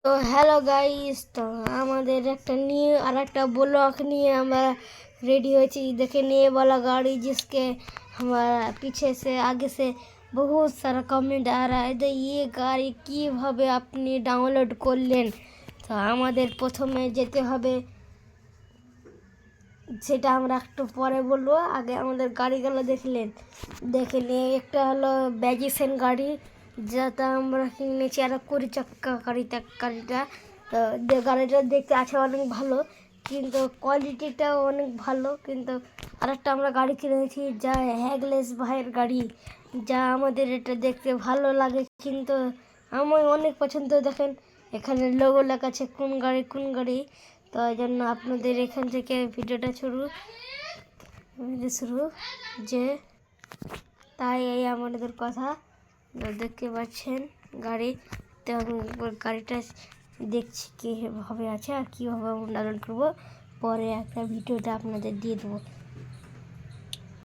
তো hello guys, তো আমাদের একটা নিয়ে আর একটা ब्लॉग নিয়ে আমরা रेडी হয়েছি। देखें ये वाला गाड़ी जिसके हमारा पीछे से आगे से बहुत सारा कमेंट आ रहा है। तो ये गाड़ी কিভাবে আপনি ডাউনলোড করলেন, তো আমাদের প্রথমে যেতে হবে, সেটা আমরা একটু পরে বলবো। আগে আমাদের গাড়িগুলো দেখে নিয়ে একটা হলো ব্যাজিসেন গাড়ি, যেটা আমরা কিনেছি আর 20 চাক্কা গাড়িটা। তো গাড়িটা দেখতে আছে অনেক ভালো, কিন্তু কোয়ালিটিটাও অনেক ভালো। কিন্তু আরেকটা আমরা গাড়ি কিনেছি যা হ্যাগলেস ভাইয়ের গাড়ি, যা আমাদের এটা দেখতে ভালো লাগে, কিন্তু আমার অনেক পছন্দ। দেখেন এখানে লোগো লেখা আছে কোন গাড়ি। তো এই জন্য আপনাদের এখান থেকে ভিডিওটা শুরু যে তাই এই আমাদের কথা দেখতে পাচ্ছেন গাড়ি। তো গাড়িটা দেখছি কীভাবে আছে আর কীভাবে ডাউনলোড করবো, পরে একটা ভিডিওটা আপনাদের দিয়ে দেবো।